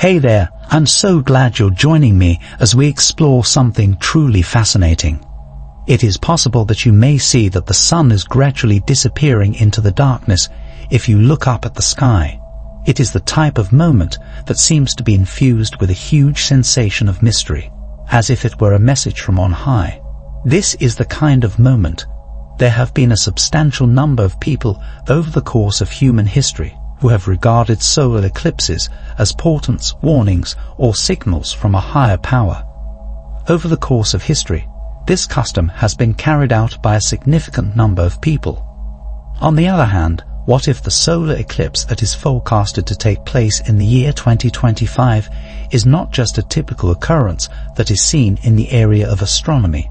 Hey there, I'm so glad you're joining me as we explore something truly fascinating. It is possible that you may see that the sun is gradually disappearing into the darkness if you look up at the sky. It is the type of moment that seems to be infused with a huge sensation of mystery, as if it were a message from on high. This is the kind of moment. There have been a substantial number of people over the course of human history who have regarded solar eclipses as portents, warnings, or signals from a higher power. Over the course of history, this custom has been carried out by a significant number of people. On the other hand, what if the solar eclipse that is forecasted to take place in the year 2025 is not just a typical occurrence that is seen in the area of astronomy?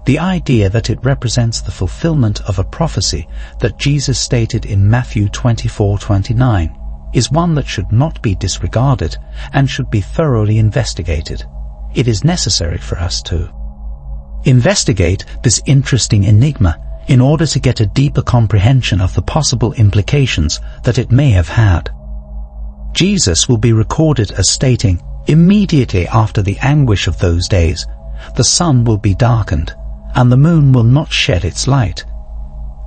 The idea that it represents the fulfillment of a prophecy that Jesus stated in Matthew 24:29 is one that should not be disregarded and should be thoroughly investigated. It is necessary for us to investigate this interesting enigma in order to get a deeper comprehension of the possible implications that it may have had. Jesus will be recorded as stating, "Immediately after the anguish of those days, the sun will be darkened, and the moon will not shed its light."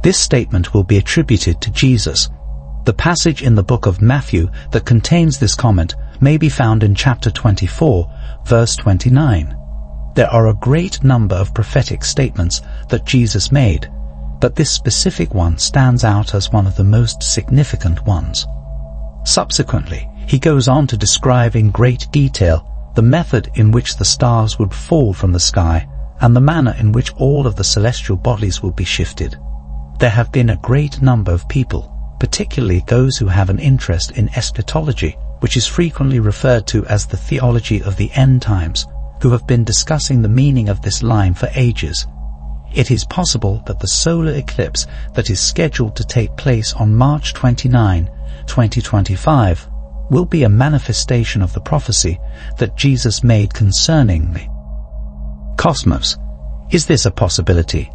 This statement will be attributed to Jesus. The passage in the book of Matthew that contains this comment may be found in chapter 24, verse 29. There are a great number of prophetic statements that Jesus made, but this specific one stands out as one of the most significant ones. Subsequently, he goes on to describe in great detail the method in which the stars would fall from the sky and the manner in which all of the celestial bodies will be shifted. There have been a great number of people, particularly those who have an interest in eschatology, which is frequently referred to as the theology of the end times, who have been discussing the meaning of this line for ages. It is possible that the solar eclipse that is scheduled to take place on March 29, 2025, will be a manifestation of the prophecy that Jesus made concerning the cosmos. Is this a possibility?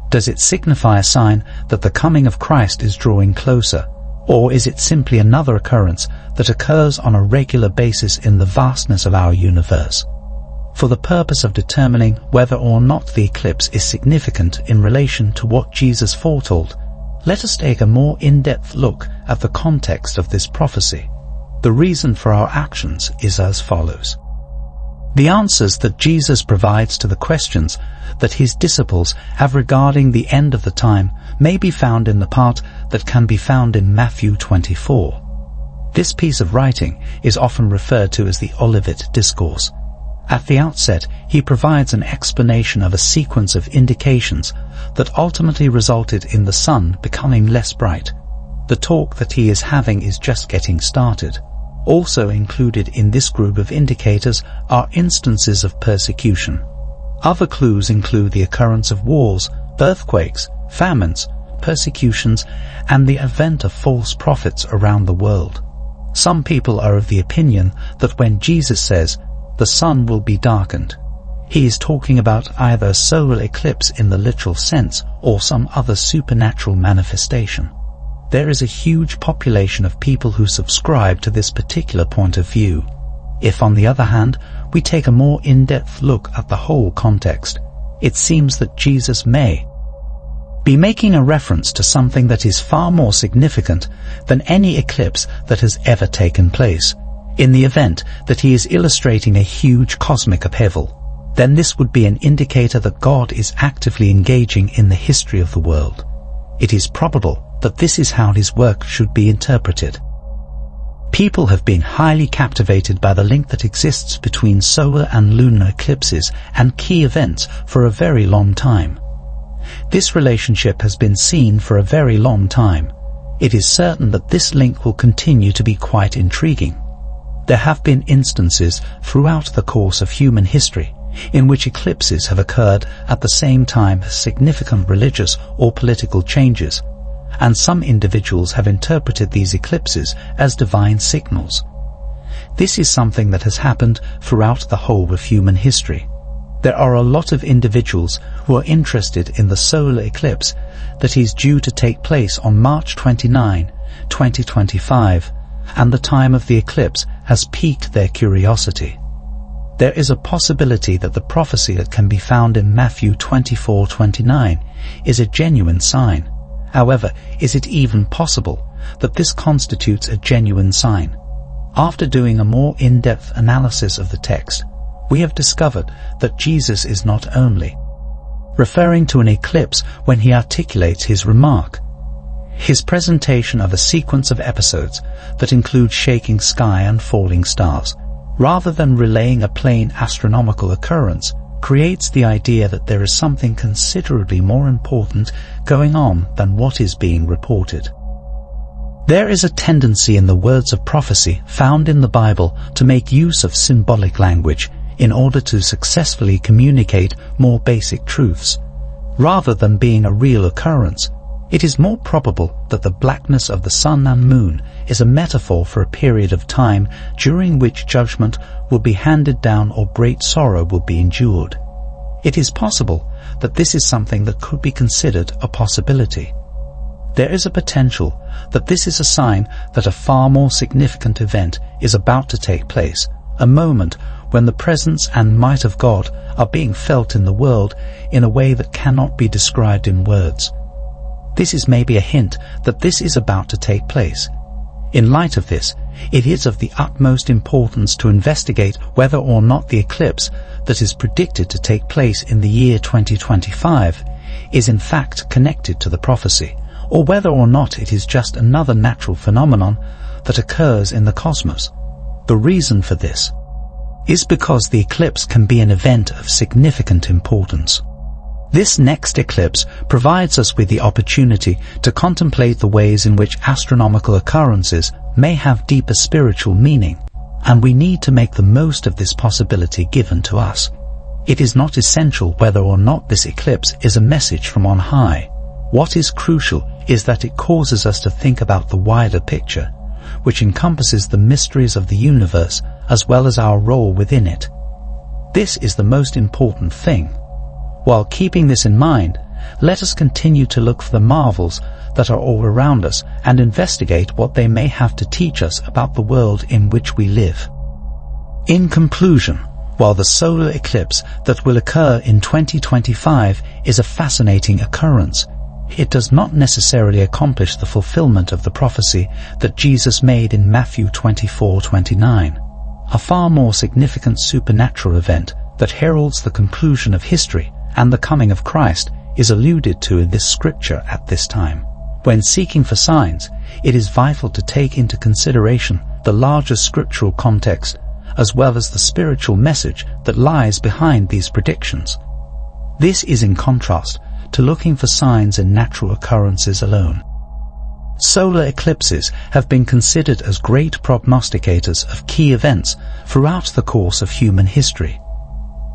Does it signify a sign that the coming of Christ is drawing closer, or is it simply another occurrence that occurs on a regular basis in the vastness of our universe? For the purpose of determining whether or not the eclipse is significant in relation to what Jesus foretold, let us take a more in-depth look at the context of this prophecy. The reason for our actions is as follows. The answers that Jesus provides to the questions that his disciples have regarding the end of the time may be found in the part that can be found in Matthew 24. This piece of writing is often referred to as the Olivet Discourse. At the outset, he provides an explanation of a sequence of indications that ultimately resulted in the sun becoming less bright. The talk that he is having is just getting started. Also included in this group of indicators are instances of persecution. Other clues include the occurrence of wars, earthquakes, famines, persecutions, and the advent of false prophets around the world. Some people are of the opinion that when Jesus says, "The sun will be darkened," he is talking about either a solar eclipse in the literal sense or some other supernatural manifestation. There is a huge population of people who subscribe to this particular point of view. If, on the other hand, we take a more in-depth look at the whole context, it seems that Jesus may be making a reference to something that is far more significant than any eclipse that has ever taken place. In the event that he is illustrating a huge cosmic upheaval, then this would be an indicator that God is actively engaging in the history of the world. It is probable that this is how his work should be interpreted. People have been highly captivated by the link that exists between solar and lunar eclipses and key events for a very long time. This relationship has been seen for a very long time. It is certain that this link will continue to be quite intriguing. There have been instances throughout the course of human history in which eclipses have occurred at the same time as significant religious or political changes, and some individuals have interpreted these eclipses as divine signals. This is something that has happened throughout the whole of human history. There are a lot of individuals who are interested in the solar eclipse that is due to take place on March 29, 2025, and the time of the eclipse has piqued their curiosity. There is a possibility that the prophecy that can be found in Matthew 24:29 is a genuine sign. However, is it even possible that this constitutes a genuine sign? After doing a more in-depth analysis of the text, we have discovered that Jesus is not only referring to an eclipse when he articulates his remark. His presentation of a sequence of episodes that include shaking sky and falling stars, rather than relaying a plain astronomical occurrence, creates the idea that there is something considerably more important going on than what is being reported. There is a tendency in the words of prophecy found in the Bible to make use of symbolic language in order to successfully communicate more basic truths. Rather than being a real occurrence, it is more probable that the blackness of the sun and moon is a metaphor for a period of time during which judgment will be handed down or great sorrow will be endured. It is possible that this is something that could be considered a possibility. There is a potential that this is a sign that a far more significant event is about to take place, a moment when the presence and might of God are being felt in the world in a way that cannot be described in words. This is maybe a hint that this is about to take place. In light of this, it is of the utmost importance to investigate whether or not the eclipse that is predicted to take place in the year 2025 is in fact connected to the prophecy, or whether or not it is just another natural phenomenon that occurs in the cosmos. The reason for this is because the eclipse can be an event of significant importance. This next eclipse provides us with the opportunity to contemplate the ways in which astronomical occurrences may have deeper spiritual meaning, and we need to make the most of this possibility given to us. It is not essential whether or not this eclipse is a message from on high. What is crucial is that it causes us to think about the wider picture, which encompasses the mysteries of the universe as well as our role within it. This is the most important thing. While keeping this in mind, let us continue to look for the marvels that are all around us and investigate what they may have to teach us about the world in which we live. In conclusion, while the solar eclipse that will occur in 2025 is a fascinating occurrence, it does not necessarily accomplish the fulfillment of the prophecy that Jesus made in Matthew 24:29. A far more significant supernatural event that heralds the conclusion of history and the coming of Christ is alluded to in this scripture at this time. When seeking for signs, it is vital to take into consideration the larger scriptural context as well as the spiritual message that lies behind these predictions. This is in contrast to looking for signs in natural occurrences alone. Solar eclipses have been considered as great prognosticators of key events throughout the course of human history.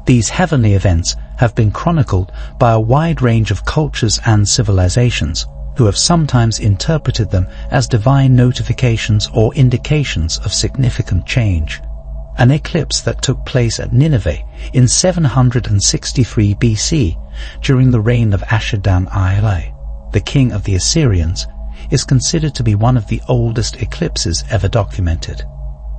These heavenly events have been chronicled by a wide range of cultures and civilizations, who have sometimes interpreted them as divine notifications or indications of significant change. An eclipse that took place at Nineveh in 763 BC during the reign of Ashur-dan-ilai, the king of the Assyrians, is considered to be one of the oldest eclipses ever documented.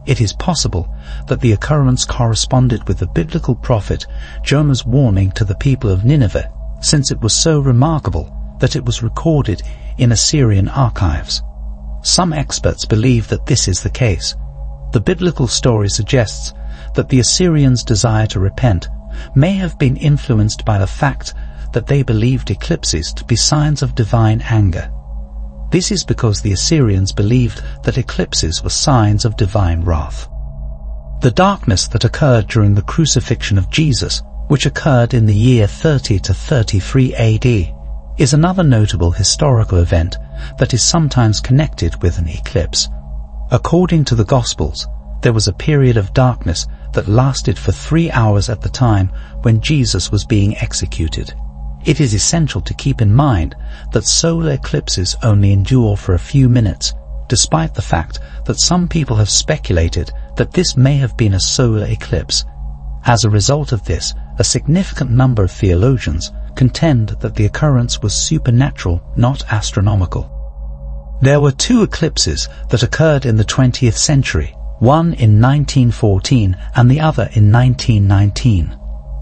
It is possible that the occurrence corresponded with the biblical prophet Jonah's warning to the people of Nineveh, since it was so remarkable that it was recorded in Assyrian archives. Some experts believe that this is the case. The biblical story suggests that the Assyrians' desire to repent may have been influenced by the fact that they believed eclipses to be signs of divine anger. This is because the Assyrians believed that eclipses were signs of divine wrath. The darkness that occurred during the crucifixion of Jesus, which occurred in the year 30 to 33 AD, is another notable historical event that is sometimes connected with an eclipse. According to the Gospels, there was a period of darkness that lasted for 3 hours at the time when Jesus was being executed. It is essential to keep in mind that solar eclipses only endure for a few minutes, despite the fact that some people have speculated that this may have been a solar eclipse. As a result of this, a significant number of theologians contend that the occurrence was supernatural, not astronomical. There were two eclipses that occurred in the 20th century, one in 1914 and the other in 1919.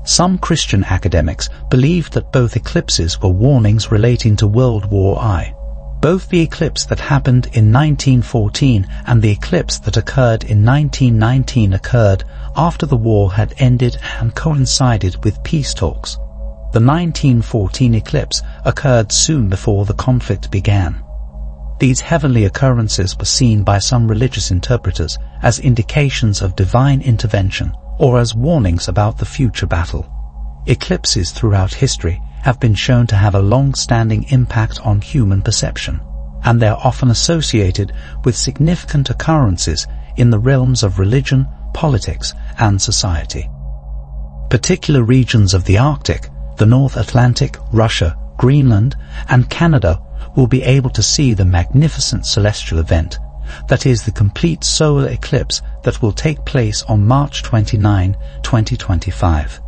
Some Christian academics believed that both eclipses were warnings relating to World War I. Both the eclipse that happened in 1914 and the eclipse that occurred in 1919 occurred after the war had ended and coincided with peace talks. The 1914 eclipse occurred soon before the conflict began. These heavenly occurrences were seen by some religious interpreters as indications of divine intervention or as warnings about the future battle. Eclipses throughout history have been shown to have a long-standing impact on human perception, and they are often associated with significant occurrences in the realms of religion, politics, and society. Particular regions of the Arctic, the North Atlantic, Russia, Greenland, and Canada will be able to see the magnificent celestial event, that is the complete solar eclipse that will take place on March 29, 2025.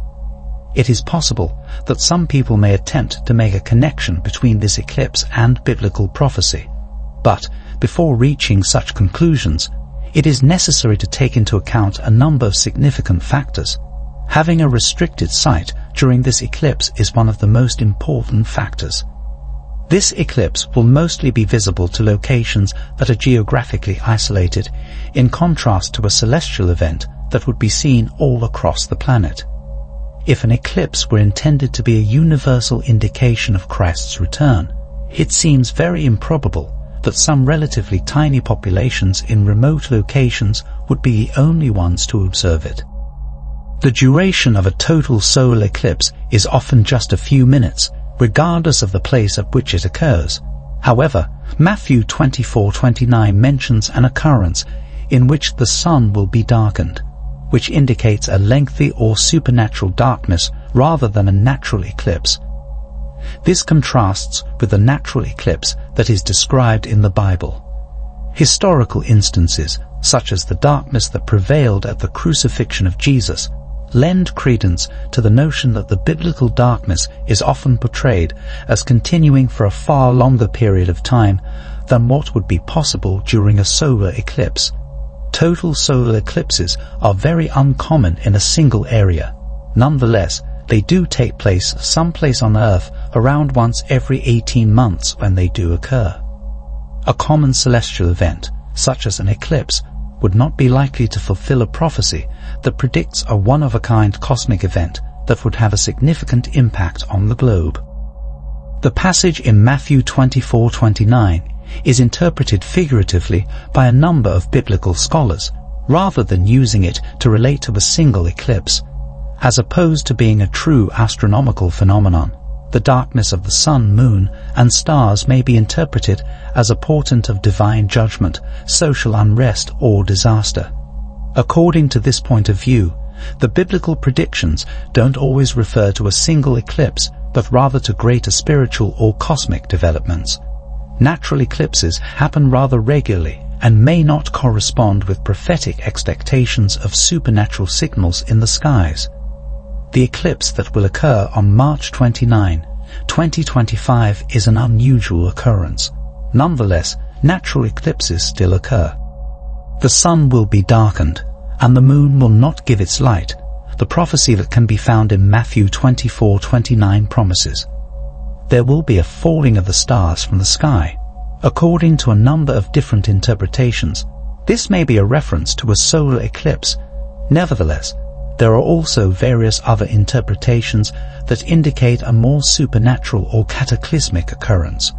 It is possible that some people may attempt to make a connection between this eclipse and biblical prophecy. But before reaching such conclusions, it is necessary to take into account a number of significant factors. Having a restricted sight during this eclipse is one of the most important factors. This eclipse will mostly be visible to locations that are geographically isolated, in contrast to a celestial event that would be seen all across the planet. If an eclipse were intended to be a universal indication of Christ's return, it seems very improbable that some relatively tiny populations in remote locations would be the only ones to observe it. The duration of a total solar eclipse is often just a few minutes, regardless of the place at which it occurs. However, Matthew 24:29 mentions an occurrence in which the sun will be darkened, which indicates a lengthy or supernatural darkness rather than a natural eclipse. This contrasts with the natural eclipse that is described in the Bible. Historical instances, such as the darkness that prevailed at the crucifixion of Jesus, lend credence to the notion that the biblical darkness is often portrayed as continuing for a far longer period of time than what would be possible during a solar eclipse. Total solar eclipses are very uncommon in a single area. Nonetheless, they do take place someplace on Earth around once every 18 months when they do occur. A common celestial event, such as an eclipse, would not be likely to fulfill a prophecy that predicts a one-of-a-kind cosmic event that would have a significant impact on the globe. The passage in Matthew 24:29 is interpreted figuratively by a number of biblical scholars, rather than using it to relate to a single eclipse. As opposed to being a true astronomical phenomenon, the darkness of the sun, moon, and stars may be interpreted as a portent of divine judgment, social unrest, or disaster. According to this point of view, the biblical predictions don't always refer to a single eclipse, but rather to greater spiritual or cosmic developments. Natural eclipses happen rather regularly and may not correspond with prophetic expectations of supernatural signals in the skies. The eclipse that will occur on March 29, 2025 is an unusual occurrence. Nonetheless, natural eclipses still occur. The sun will be darkened, and the moon will not give its light, the prophecy that can be found in Matthew 24:29 promises. There will be a falling of the stars from the sky. According to a number of different interpretations, this may be a reference to a solar eclipse. Nevertheless, there are also various other interpretations that indicate a more supernatural or cataclysmic occurrence.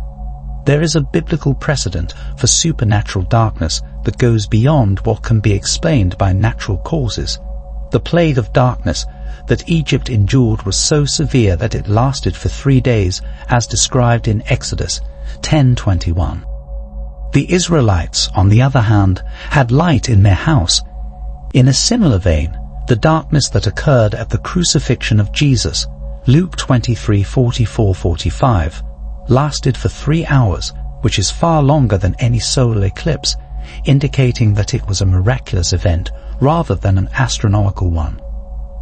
There is a biblical precedent for supernatural darkness that goes beyond what can be explained by natural causes. The plague of darkness that Egypt endured was so severe that it lasted for 3 days, as described in Exodus 10:21. The Israelites, on the other hand, had light in their house. In a similar vein, the darkness that occurred at the crucifixion of Jesus, Luke 23:44-45, lasted for 3 hours, which is far longer than any solar eclipse, indicating that it was a miraculous event rather than an astronomical one.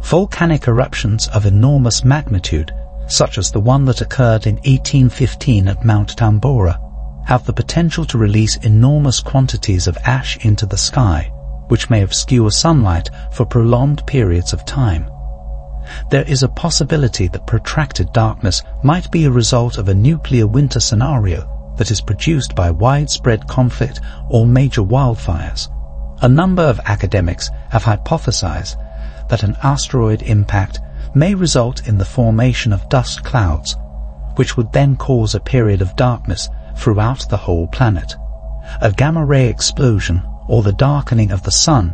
Volcanic eruptions of enormous magnitude, such as the one that occurred in 1815 at Mount Tambora, have the potential to release enormous quantities of ash into the sky, which may obscure sunlight for prolonged periods of time. There is a possibility that protracted darkness might be a result of a nuclear winter scenario that is produced by widespread conflict or major wildfires. A number of academics have hypothesized that an asteroid impact may result in the formation of dust clouds, which would then cause a period of darkness throughout the whole planet. A gamma-ray explosion or the darkening of the sun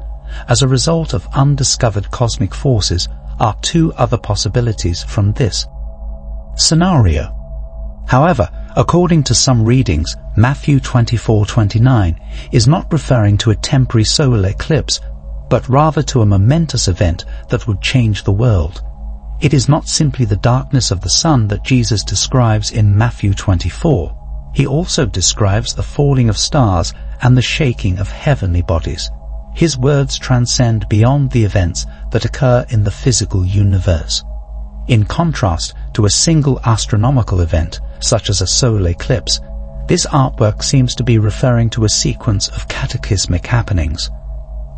as a result of undiscovered cosmic forces are two other possibilities from this scenario. However, according to some readings, Matthew 24:29 is not referring to a temporary solar eclipse, but rather to a momentous event that would change the world. It is not simply the darkness of the sun that Jesus describes in Matthew 24. He also describes the falling of stars and the shaking of heavenly bodies. His words transcend beyond the events that occur in the physical universe. In contrast to a single astronomical event, such as a solar eclipse, this artwork seems to be referring to a sequence of cataclysmic happenings.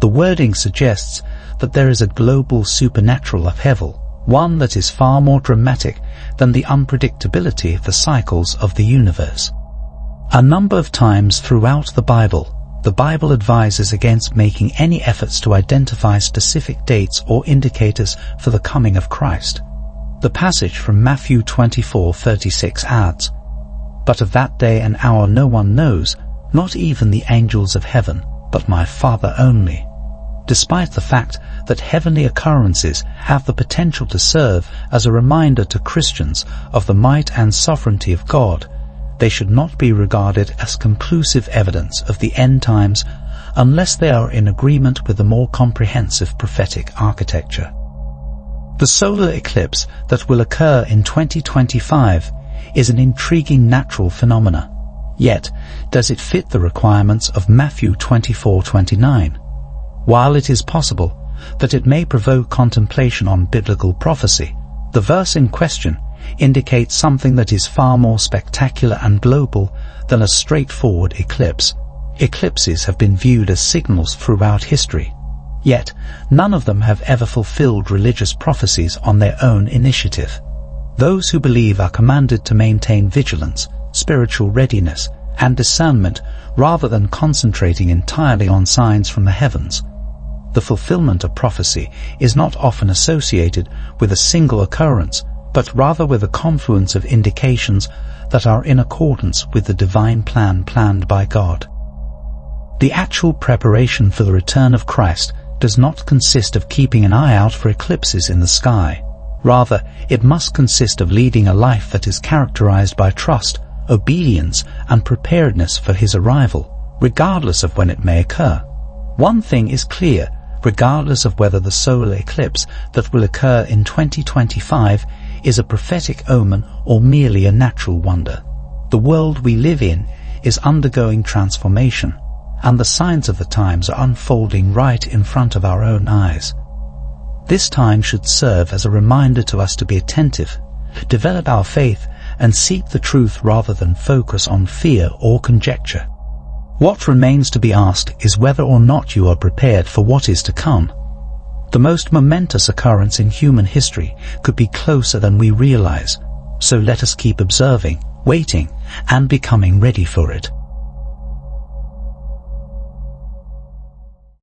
The wording suggests that there is a global supernatural upheaval, one that is far more dramatic than the unpredictability of the cycles of the universe. A number of times throughout the Bible advises against making any efforts to identify specific dates or indicators for the coming of Christ. The passage from Matthew 24:36 adds, "But of that day and hour no one knows, not even the angels of heaven, but my Father only." Despite the fact that heavenly occurrences have the potential to serve as a reminder to Christians of the might and sovereignty of God, they should not be regarded as conclusive evidence of the end times unless they are in agreement with the more comprehensive prophetic architecture. The solar eclipse that will occur in 2025 is an intriguing natural phenomena. Yet, does it fit the requirements of Matthew 24:29? While it is possible that it may provoke contemplation on biblical prophecy, the verse in question indicates something that is far more spectacular and global than a straightforward eclipse. Eclipses have been viewed as signals throughout history, yet none of them have ever fulfilled religious prophecies on their own initiative. Those who believe are commanded to maintain vigilance, spiritual readiness, and discernment rather than concentrating entirely on signs from the heavens. The fulfillment of prophecy is not often associated with a single occurrence, but rather with a confluence of indications that are in accordance with the divine plan planned by God. The actual preparation for the return of Christ does not consist of keeping an eye out for eclipses in the sky. Rather, it must consist of leading a life that is characterized by trust, obedience, and preparedness for his arrival, regardless of when it may occur. One thing is clear, regardless of whether the solar eclipse that will occur in 2025 is a prophetic omen or merely a natural wonder. The world we live in is undergoing transformation, and the signs of the times are unfolding right in front of our own eyes. This time should serve as a reminder to us to be attentive, develop our faith, and seek the truth rather than focus on fear or conjecture. What remains to be asked is whether or not you are prepared for what is to come. The most momentous occurrence in human history could be closer than we realize, so let us keep observing, waiting, and becoming ready for it.